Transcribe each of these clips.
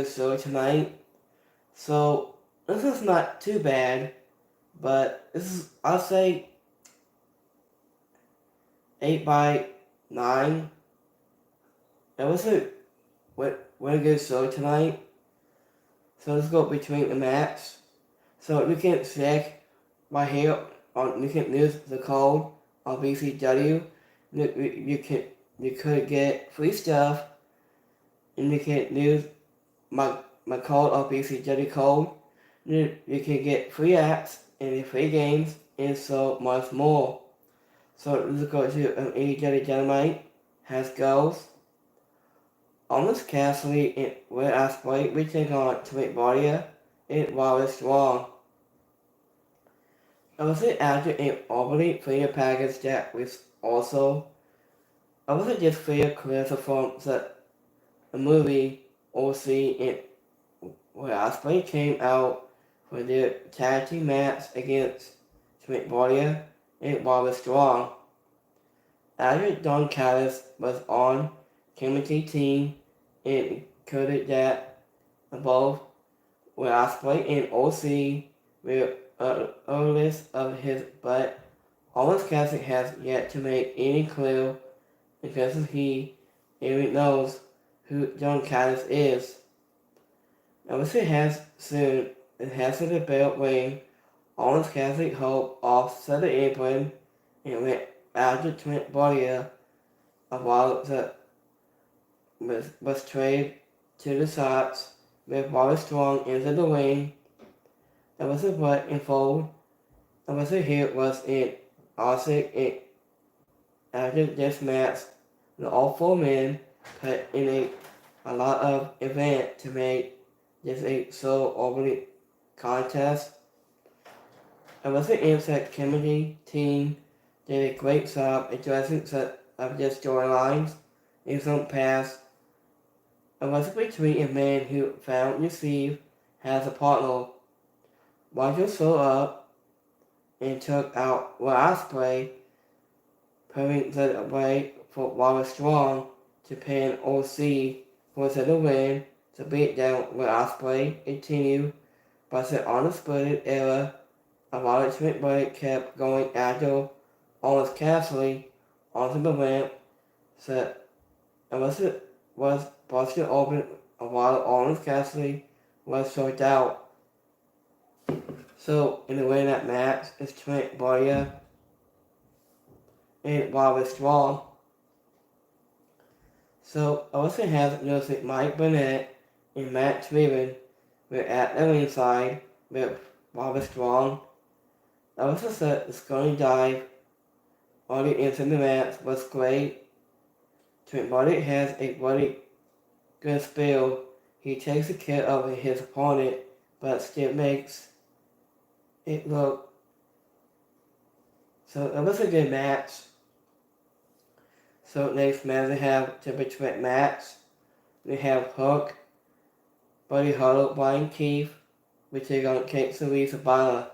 show tonight. So this is not too bad, but this is I'll say 8 by 9. It was a really good show tonight. So let's go between the match. So you can check right here on you can use the code on BCW. You could get free stuff, and you can use my code on BCW code. You can get free apps and free games and so much more. So let's go to AEW Dynamite has goals. Almost Cassidy and Will Ospreay we take on Twit Warrior and Wallace Strong. I was after an overly clear package that was also I was just clear clear from the movie OC and where Ospreay came out for their tag team match against Twit Warrior and Wallace Strong. After Don Callis was on Timothy team and included that both were Ospreay and OC were earliest of his, but Owens Cassidy has yet to make any clue because he even knows who Don Callis is. Unless it has to the belt ring, Owens Cassidy hope off Southern England and went after Trent Warrior a while that was traded to the Sox with Wallace Strong into the ring. That was a butt and fold. That was a hit was in Osik and after this match, the all four men put in a lot of event to make this a so overly contest. It was an insect comedy team did a great job addressing such of their storylines in some past. It was between a man who found Receive as a partner. Roger showed up and took out Will Ospreay, paving the way for Wallace Strong to pin OC for the win. The beatdown with Ospreay continued, but the undisputed era of Wallace Strong kept going after Owens Cassidy onto the ramp. So it was busted open while Owens Cassidy was choked out. So in the way that match is Trent Warrior and Wallace Strong. So Austin has music Mike Burnett and Matt Trevin were at the ringside with Wallace Strong. Also said the scoring dive early into the match was great. Trent Warrior has a really good spill. He takes care of his opponent, but still makes it look. So it was a good match. So next match we have Triple Threat match. We have Hook, Buddy Hollow, Brian Keith, we take on Kate Cerise Sabana.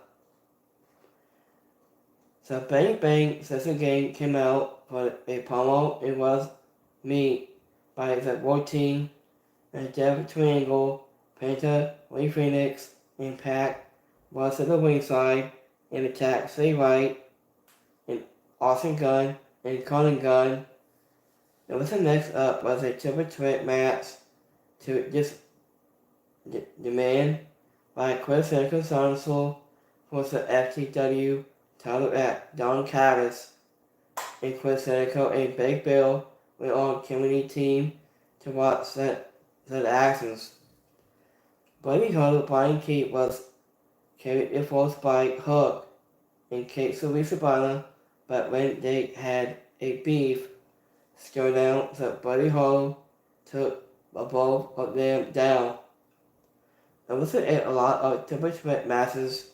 So Bang Bang says the game came out for a promo. It was me by the World Team and Jeff Triangle, Penta, Ray Phoenix, and Pac was at the ringside and attacked Say Right and Austin Gunn and Colin Gunn. It was the next up was a triple threat match to just demand by Chris Jericho Council for the FTW title at Don Callis and Chris Jericho and Big Bill were on community team to watch the actions. Buddy Hollow Brian Keith was carried in force by Hook and Kate Sabana, but when they had a beef showdown, so Buddy Hollow took both of them down. There was a lot of triple threat matches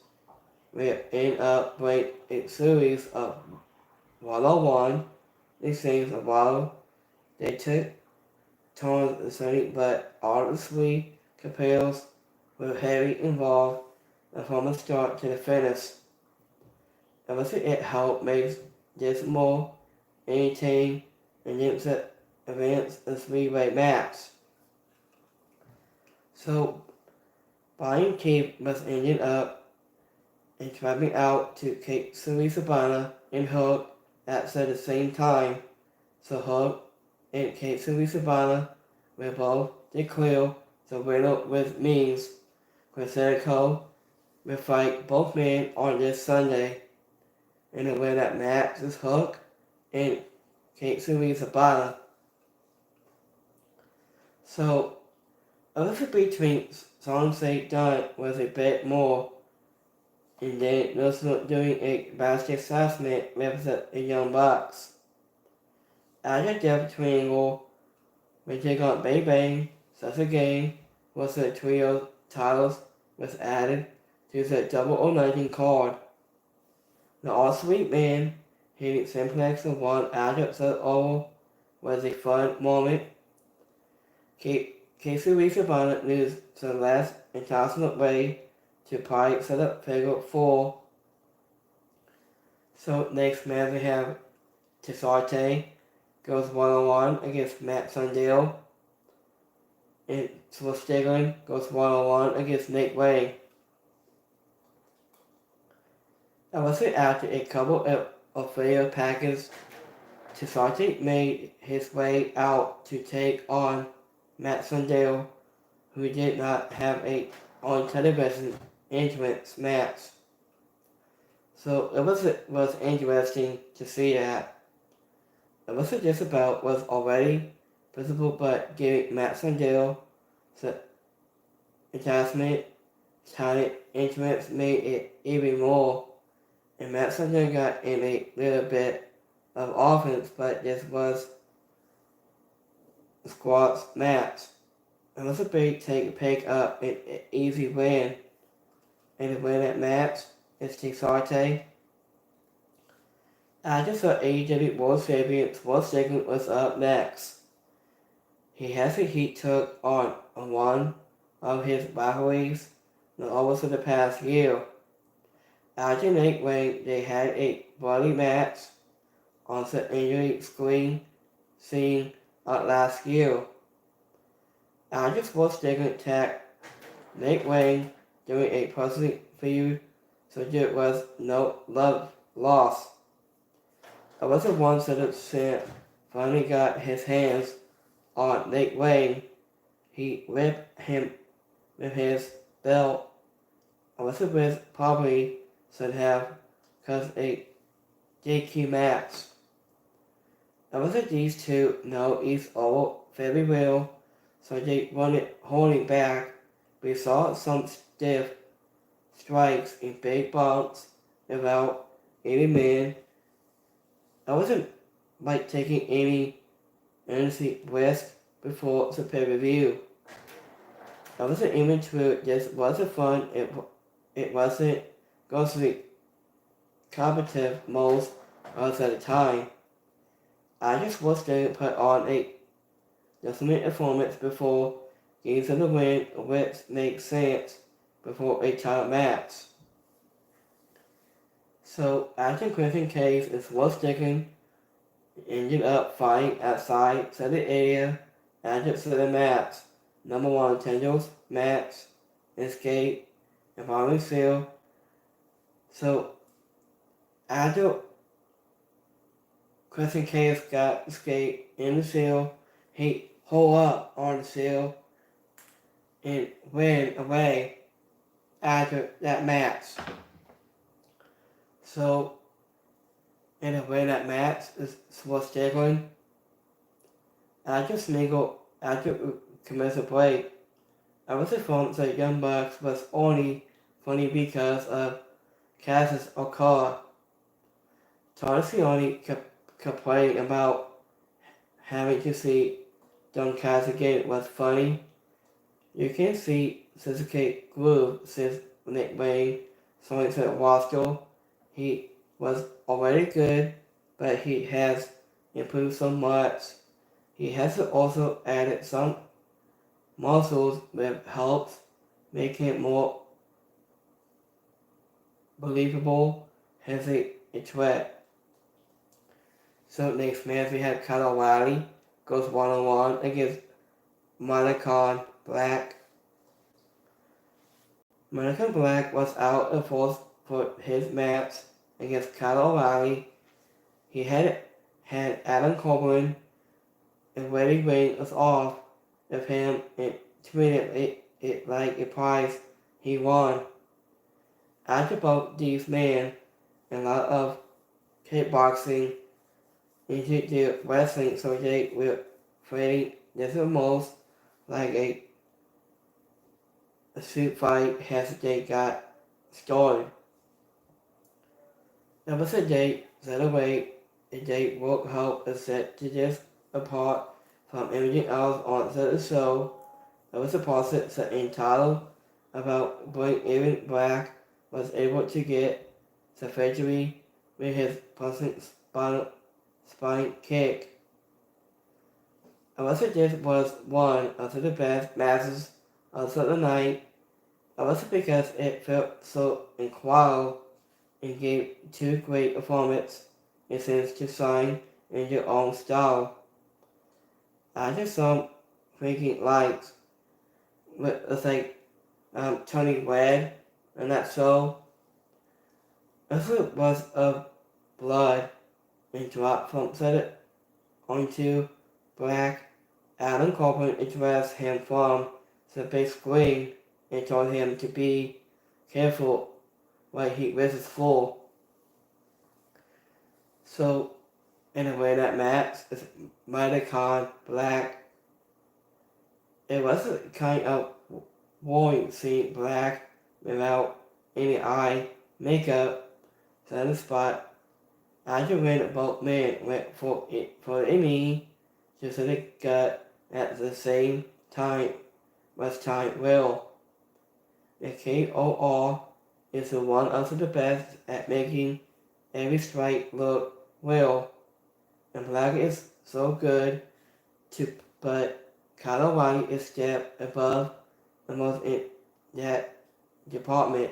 where end up with a series of 101. These things a while they took turns the same, but all the three compels were heavily involved from the start to the finish. It was it helped make this more entertaining and advance a three-way match. So Brian Keith was ended up and traveling out to Cape Savannah and Hook at the same time. So Hook and Cape Savannah were both declared the winner with means. Jericho will fight both men on this Sunday. In the way that match is Hook and Cape Savannah. So a little between Sunset Dunn was a bit more, and then also doing a basket assessment with the Young Bucks. After Death Triangle, we take on Bang Bang, such a game was the trio titles was added to the Double or Nothing card. The All-Sweet Man hitting Simplex and one after the over was a fun moment. Casey Savannah loses the last enticement way to probably set up figure 4. So next match we have Tesarte goes 1-on-1 against Matt Sundale. And Swiss Stiglin goes 1-on-1 against Nick Wayne. I was after a couple of failure packages, Tesarte made his way out to take on Matt Sundale, who did not have a on television entrance match. So it was interesting to see that. It wasn't just about was already visible, but giving Matt Sundale the attachment, talent, entrance made it even more. And Matt Sundale got in a little bit of offense, but this was the squad's match. It was a big pick up an easy win. And to win that match is Tesarte. After the AEW World Champion, Swiss Stiglin was up next. He took on one of his rivalries over the past year. After Nick Wayne, they had a bloody match on the injury screen seen last year. After Swiss Stiglin attacked Nick Wayne during a personal feud, so there was no love lost. I was the one that finally got his hands on Nick Wayne. He whipped him with his belt. I was with probably should have caused a DQ match. I was these two know each other very well, so they wanted holding back. We saw some stiff strikes and big bumps without any man. I wasn't taking any earnestly risk before the pay-per-view. I wasn't even true. This wasn't fun. It wasn't going to be competitive most of the time. I just was there to put on a definite performance before getting the win, which makes sense before a title match. So after Griffin Case and Swiss Stiglin ended up fighting outside the area after the match. Number 1 contenders match, escape, and finally seal. So after Griffin Case got escape in the seal, he hold up on the seal and went away after that match. So, in a way that match is Swiss Stiglin. After Smeagol, after commercial break, I was informed that Young Bucks was only funny because of Cassius O'Carr. Tony Sione complaining about having to see Don Cass again was funny. You can see Suzuki Groove since Nick Wayne joined the roster. He was already good, but he has improved so much. He has also added some muscles that helps make him more believable as a threat. So next match we had Kyle O'Reilly goes 1-on-1 against Monaco Black. Monica Black was out of force for his match against Kyle O'Reilly. He had Adam Copeland, and Reddy Wayne was off of him and treated it like a prize he won. After both these men and a lot of kickboxing into the wrestling, so they were fighting this was most like a street fight as they got started. There was a date set away. A date would help us set to this apart from everything else on the show. There was a process set entitled about when Aaron Black was able to get surgery with his personal spine kick. Unless this was one of the best matches of the night, unless because it felt so incredible and gave two great performances, it seems to shine in your own style. After some freaking lights, with like turning red on that show, this was of blood and dropped from set onto Black. Adam Copeland addressed him from the big screen and told him to be careful when he was full. So, in a way that match is Monica Black. It was a kind of worrying seeing Black without any eye makeup on the spot. After when both men went for a knee to the gut at the same time was time well. The KOR is one of the best at making every strike look well, and Black is so good but Kyle O'Reilly is step above the most in that department.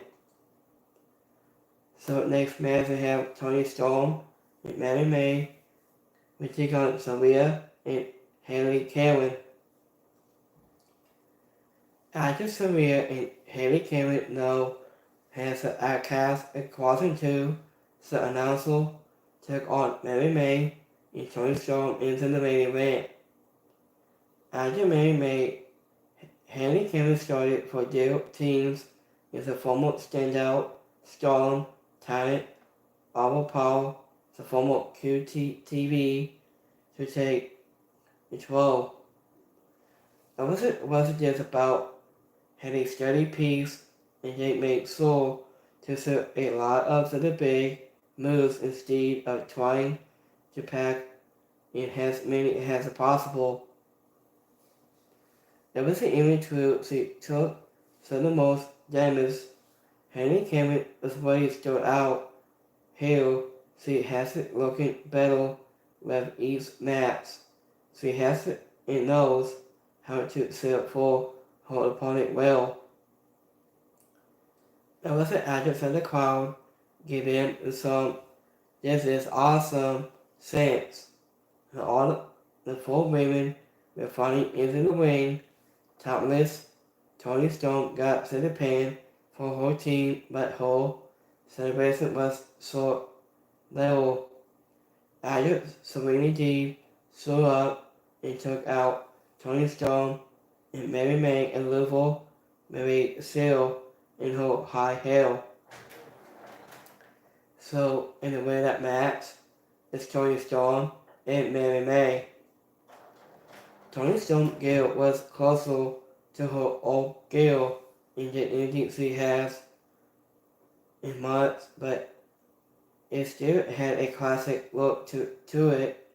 So next match we have Toni Storm and Mary May. We take on Saria and Haley Karen. After Saria and Haley Karen now has an outcast crossing to, the announcer took on Mary May and Toni Storm into the main event. After Mary May, Haley Karen started for their teams as a former standout, strong, talent, overpower, the former QTV to take control. It wasn't just about having a steady piece, and they made sure to serve a lot of the big moves instead of trying to pack in as many as possible. It was even true she took some of the most damage. Haley Cameron was way stood out here. She has it looking better with each match. She has it and knows how to set for her opponent well. There was an actress in the crowd giving some "this is awesome" sense. And all the four women were fighting into the ring. Topless, Toni Storm got to the pan for her team, but her celebration was short little. After Serena Deeb showed up and took out Toni Storm and Mary May and Louisville Mary Seal in her high heel. So, in the way that match, it's Toni Storm and Mary May. Toni Storm Gale was closer to her old Gale in the anything she has in months, but it still had a classic look to it.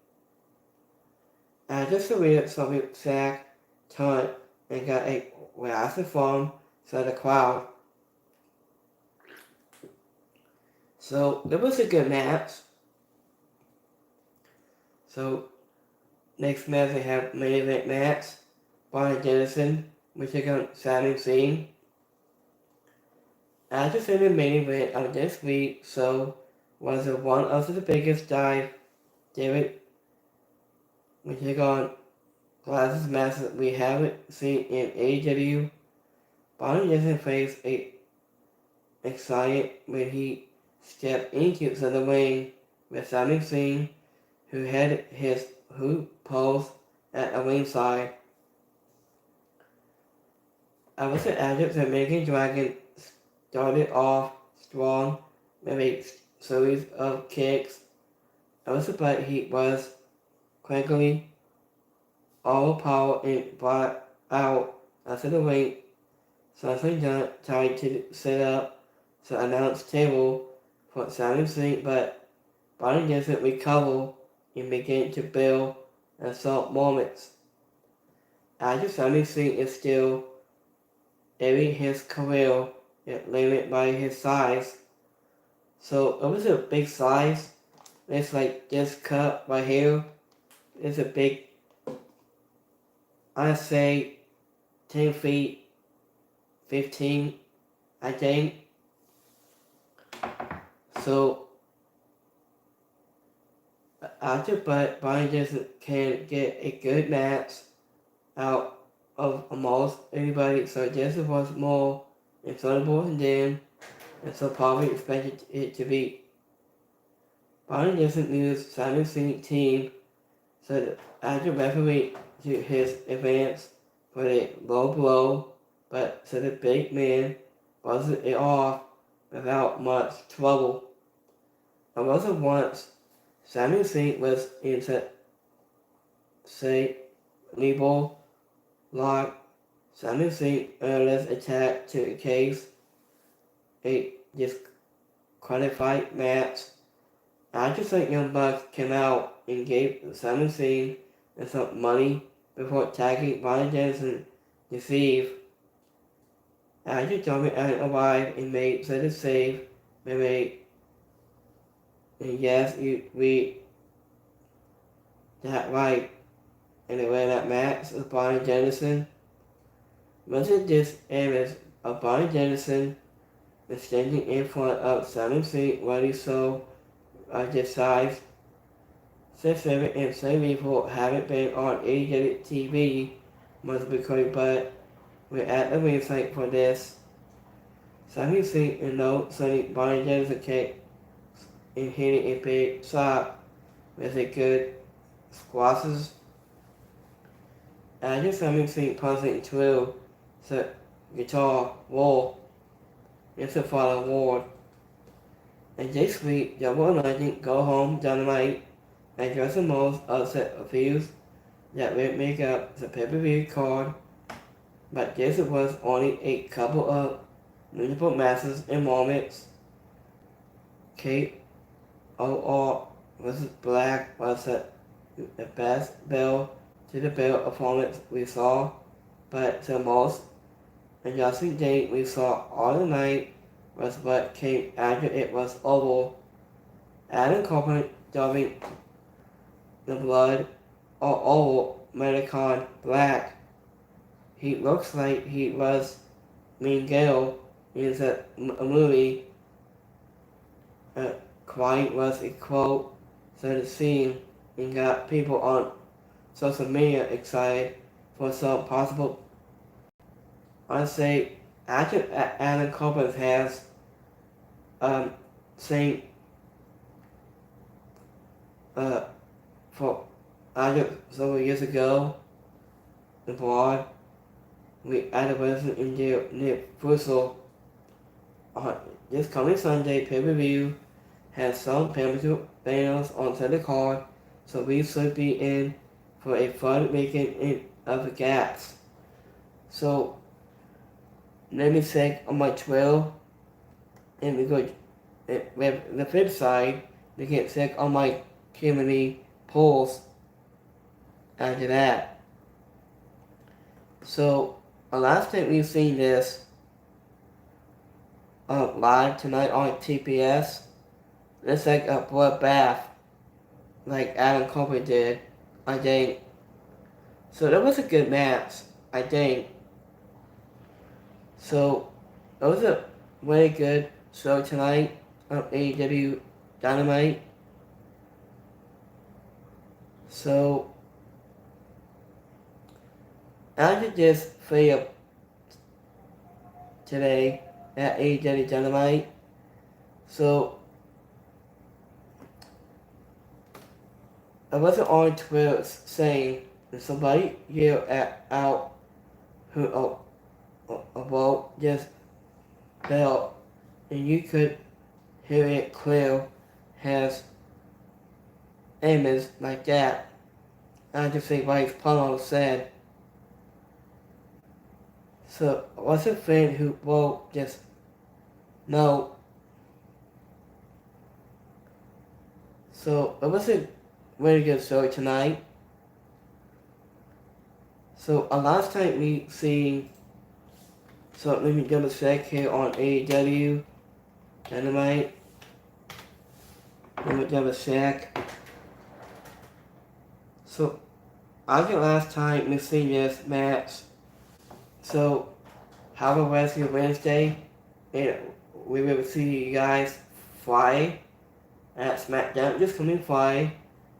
I just read something sack, turned, and got a massive form to the crowd. So it was a good match. So next match we have main event match. Brian Dennison, Michigan Sami Zayn. After the main event of this week, so was one of the biggest dive David Michigan glasses matches we haven't seen in AEW. Brian Dennison faced a excited when he stepped into the ring with Sami Zayn, who posed at the ringside. After the American Dragon started off strong with a series of kicks, but he was quickly overpowered and brought out after the ring. Something tried to set up the announce table for Sami Zayn, but Bryan doesn't recover and began to build assault moments. After Sami Zayn is still ending his career at limited by his size. So it was a big size. It's like this cut right here. It's a big, I'd say 10 feet, 15, I think. So after Bryan doesn't can get a good match out of almost anybody, so this was more enjoyable than them, and so probably expected it to be. Bryan doesn't use Sami Zayn's team, so the actor referee to his advance for a low blow, but so the big man buzzed it off without much trouble. I wasn't once Sami Zayn was into say label lock. Sami Zayn earliest attack to encase a disqualified match. After the Young Bucks came out and gave Sami Zayn some money before tagging Bryan Danielson to save. After Darby Allin arrived and made such a save, they made, and yes, you read that right. And the way that match with Bryan Danielson was it this image of Bryan Danielson standing in front of Sami Zayn ready so this size. 6'7" and 7 people haven't been on AEW TV much because but we're at the website for this. Sami Zayn and no sending Bryan Danielson kick and hitting a big shot with a good squashes. After Sami Zayn punching through the guitar wall, it's a final award. And this week, Double Legend Go Home Dynamite addressed the most upset reviews that would make up the pay-per-view card, but this was only a couple of notable matches and moments. KOR vs. Black was the best bell to the bell opponents we saw, but the most adjusting thing we saw all the night was what came after it was over. Adam Cole dubbing the blood all over Medicon Black. He looks like he was Mean Gale in the movie. Crying was a quote to the scene and got people on social media excited for some possible. I'd say after Adam Cole has saying for several years ago abroad we added Wilson into Nick Fussell. This coming Sunday pay-per-view has some pay-per-view banners on the card, so we should be in for a fun weekend of the gaps. So let me check on my 12 and we go with the flip side, we can check on my community polls after that. So last time we've seen this live tonight on TPS. It's like a bloodbath, like Adam Cole did, I think. So that was a good match, I think. So it was a really good show tonight on AEW Dynamite. So after this video today, at AEW Dynamite. So I wasn't on Twitter saying that somebody yelled out who about this belt, and you could hear it clear has Amos like that. I just think like Paulo said. So I was a fan who wrote just no. So it was a really good show tonight. So last time we seen, so let me double check here on AEW Dynamite. Let me double check. So I think last time we seen this match. So how about Wednesday, and we will see you guys Friday at SmackDown this coming Friday,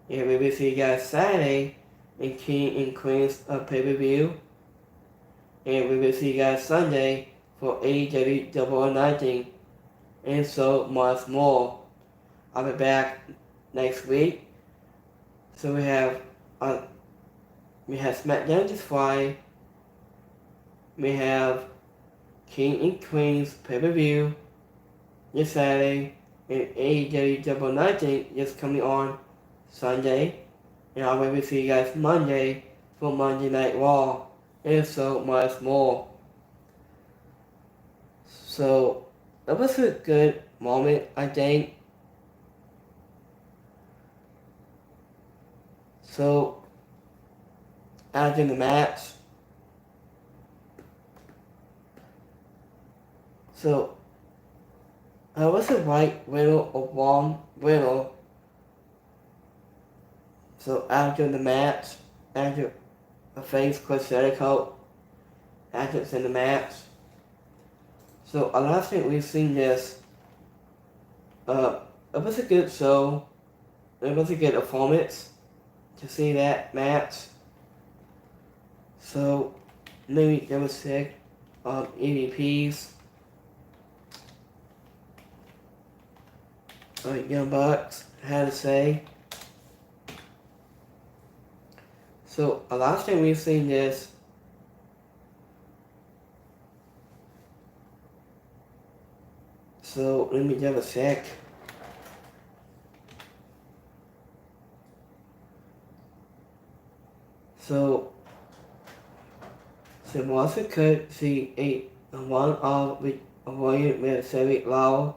and we will see you guys Saturday in King and Queens of pay-per-view, and we will see you guys Sunday for AEW Double or Nothing, and so much more. I'll be back next week. So we have SmackDown this Friday. We have King and Queens pay-per-view this Saturday, and AEW Double Nothing is coming on Sunday. And I'll maybe see you guys Monday for Monday Night Raw, and so much more. So that was a good moment, I think. So after the match, so I was a right riddle or wrong riddle. So after the match, after a face prosthetic out, after it's in the match. So last week we've seen this. It was a good show. It was a good performance to see that match. So maybe there was sick EVPs. Young Bucks had to say. So last time we've seen this. So let me double check. So Once could see one of William with Cedric Law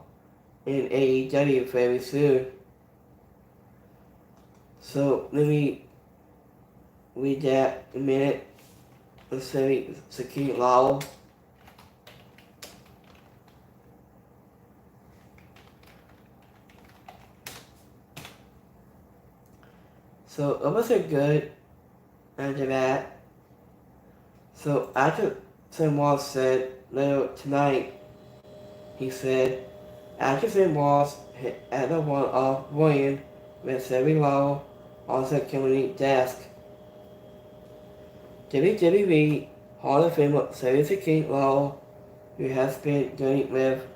in AEW very soon. So let me read that a minute. Cedric Law. So it wasn't good after that. So after Sam Walsh said later tonight, he said, after Sam Walsh hit at the one of William with Cedric Law on the community desk. WWE Hall of Famer Cedric Law, who has been dealing with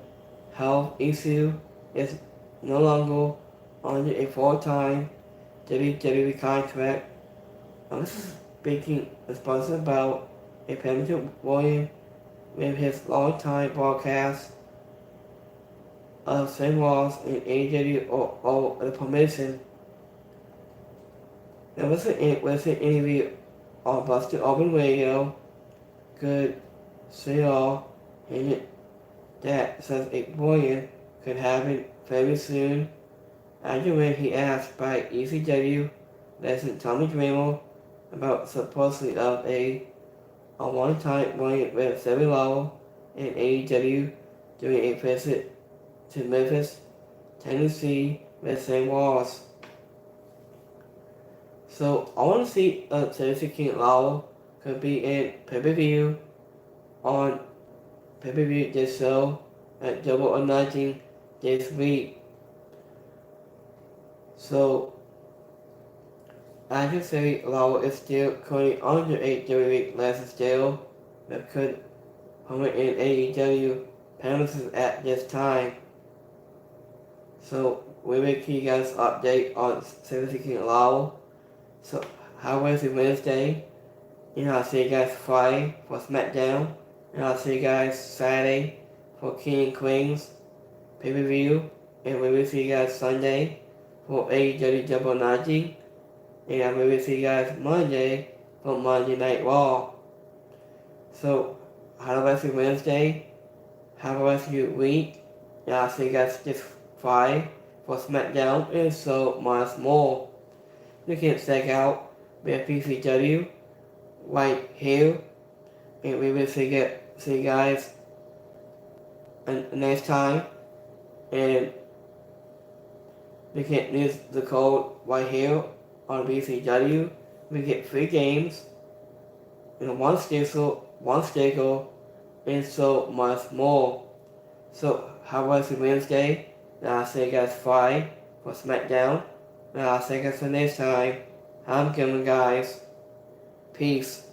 health issue, is no longer under a full-time WWE contract. This is speaking responsible about a payment to William with his long-time broadcast of Sam Walsh in AEW or the promotion. There was an interview on Busted Open Radio. Good CR hinted that says a William could happen very soon. After when he asked by ECW legend Tommy Dreamer about supposedly of a one-time William with Cedric Law in AEW during a visit to Memphis, Tennessee with Sam Walsh. So I want to see Cedric Law could be in pay-per-view on pay-per-view this show at Double or Nothing this week. So actor Cedric Law is still currently under a 3-week license deal that could come in AEW premises at this time. So we will keep you guys update on Civic King Law. So how was it Wednesday? And I'll see you guys Friday for SmackDown. And I'll see you guys Saturday for King and Queens pay-per-view. And we will see you guys Sunday for AEW Double 90. And we will see you guys Monday for Monday Night Raw. So have a rest of your Wednesday. Have a rest of your week. And I'll see you guys this Friday for SmackDown and so much more. You can check out the PCW right here. And we will see you guys next time. And you can use the code right here on BCW. We get free games and one sticker, and so much more. So how was your Wednesday? And I'll see you guys Friday for SmackDown. And I'll see you guys for next time. I'm Kevin, guys. Peace.